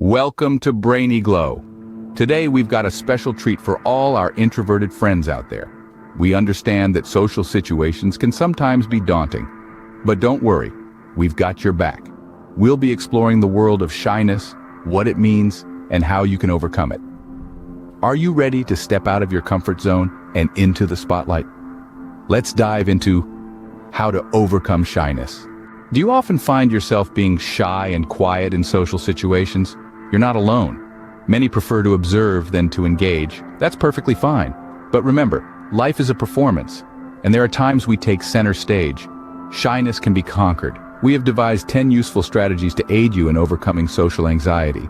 Welcome to Brainy Glow. Today we've got a special treat for all our introverted friends out there. We understand that social situations can sometimes be daunting, but don't worry, we've got your back. We'll be exploring the world of shyness, what it means, and how you can overcome it. Are you ready to step out of your comfort zone and into the spotlight? Let's dive into how to overcome shyness. Do you often find yourself being shy and quiet in social situations? You're not alone. Many prefer to observe than to engage. That's perfectly fine. But remember, life is a performance, and there are times we take center stage. Shyness can be conquered. We have devised 10 useful strategies to aid you in overcoming social anxiety.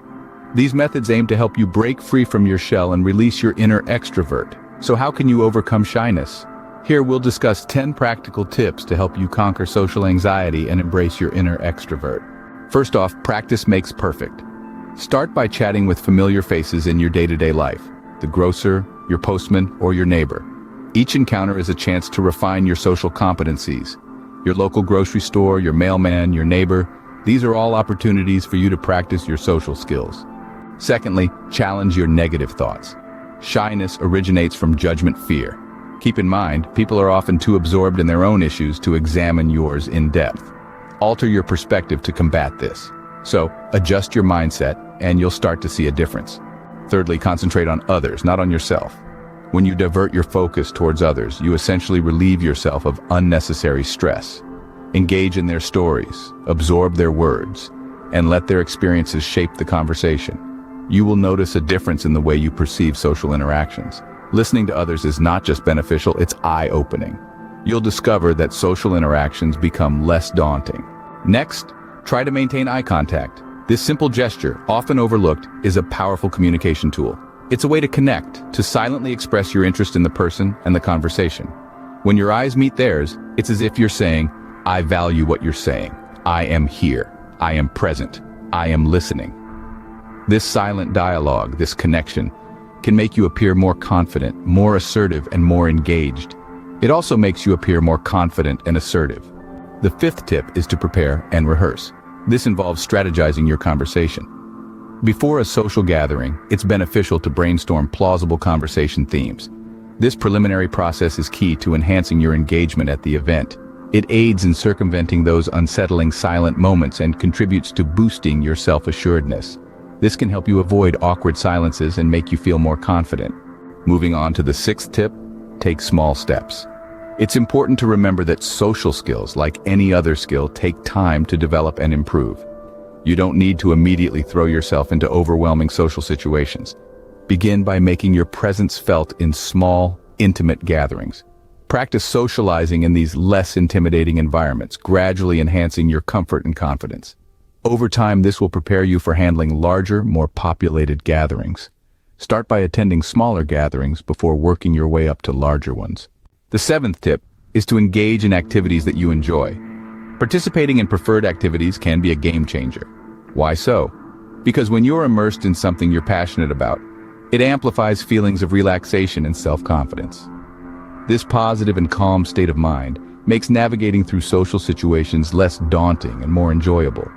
These methods aim to help you break free from your shell and release your inner extrovert. So how can you overcome shyness? Here we'll discuss 10 practical tips to help you conquer social anxiety and embrace your inner extrovert. First off, practice makes perfect. Start by chatting with familiar faces in your day-to-day life, the grocer, your postman, or your neighbor. Each encounter is a chance to refine your social competencies. Your local grocery store, your mailman, your neighbor, these are all opportunities for you to practice your social skills. Secondly, challenge your negative thoughts. Shyness originates from judgment fear. Keep in mind, people are often too absorbed in their own issues to examine yours in depth. Alter your perspective to combat this. So, adjust your mindset, and you'll start to see a difference. Thirdly, concentrate on others, not on yourself. When you divert your focus towards others, you essentially relieve yourself of unnecessary stress. Engage in their stories, absorb their words, and let their experiences shape the conversation. You will notice a difference in the way you perceive social interactions. Listening to others is not just beneficial, it's eye-opening. You'll discover that social interactions become less daunting. Next, try to maintain eye contact. This simple gesture, often overlooked, is a powerful communication tool. It's a way to connect, to silently express your interest in the person and the conversation. When your eyes meet theirs, it's as if you're saying, I value what you're saying. I am here. I am present. I am listening. This silent dialogue, this connection, can make you appear more confident, more assertive, and more engaged. It also makes you appear more confident and assertive. The fifth tip is to prepare and rehearse. This involves strategizing your conversation. Before a social gathering, it's beneficial to brainstorm plausible conversation themes. This preliminary process is key to enhancing your engagement at the event. It aids in circumventing those unsettling silent moments and contributes to boosting your self-assuredness. This can help you avoid awkward silences and make you feel more confident. Moving on to the sixth tip, take small steps. It's important to remember that social skills, like any other skill, take time to develop and improve. You don't need to immediately throw yourself into overwhelming social situations. Begin by making your presence felt in small, intimate gatherings. Practice socializing in these less intimidating environments, gradually enhancing your comfort and confidence. Over time, this will prepare you for handling larger, more populated gatherings. Start by attending smaller gatherings before working your way up to larger ones. The seventh tip is to engage in activities that you enjoy. Participating in preferred activities can be a game changer. Why so? Because when you're immersed in something you're passionate about, it amplifies feelings of relaxation and self-confidence. This positive and calm state of mind makes navigating through social situations less daunting and more enjoyable.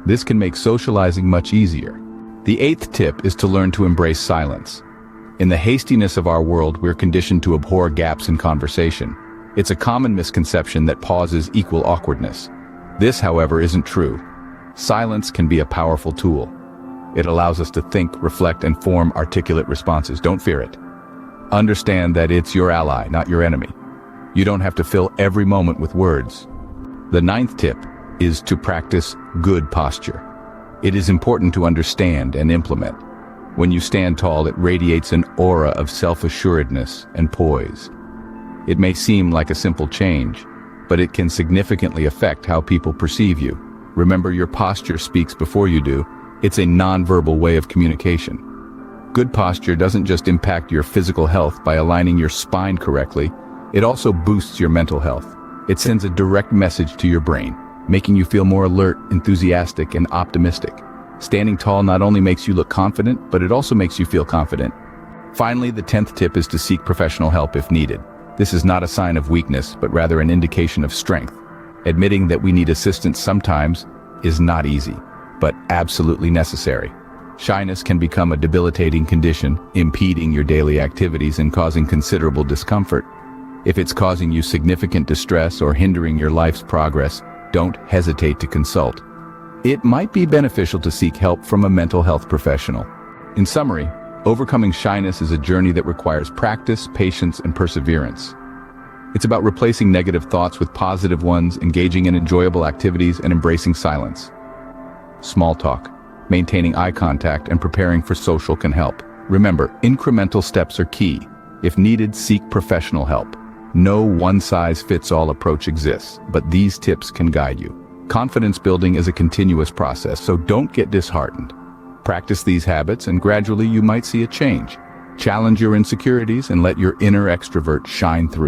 This can make socializing much easier. The eighth tip is to learn to embrace silence. In the hastiness of our world, we're conditioned to abhor gaps in conversation. It's a common misconception that pauses equal awkwardness. This, however, isn't true. Silence can be a powerful tool. It allows us to think, reflect, and form articulate responses. Don't fear it. Understand that it's your ally, not your enemy. You don't have to fill every moment with words. The ninth tip is to practice good posture. It is important to understand and implement. When you stand tall, it radiates an aura of self-assuredness and poise. It may seem like a simple change, but it can significantly affect how people perceive you. Remember, your posture speaks before you do. It's a nonverbal way of communication. Good posture doesn't just impact your physical health by aligning your spine correctly, it also boosts your mental health. It sends a direct message to your brain, making you feel more alert, enthusiastic, and optimistic. Standing tall not only makes you look confident, but it also makes you feel confident. Finally, the 10th tip is to seek professional help if needed. This is not a sign of weakness, but rather an indication of strength. Admitting that we need assistance sometimes is not easy, but absolutely necessary. Shyness can become a debilitating condition, impeding your daily activities and causing considerable discomfort. If it's causing you significant distress or hindering your life's progress, don't hesitate to consult. It might be beneficial to seek help from a mental health professional. In summary, overcoming shyness is a journey that requires practice, patience, and perseverance. It's about replacing negative thoughts with positive ones, engaging in enjoyable activities, and embracing silence. Small talk, maintaining eye contact, and preparing for social can help. Remember, incremental steps are key. If needed, seek professional help. No one-size-fits-all approach exists, but these tips can guide you. Confidence building is a continuous process, so don't get disheartened. Practice these habits and gradually you might see a change. Challenge your insecurities and let your inner extrovert shine through.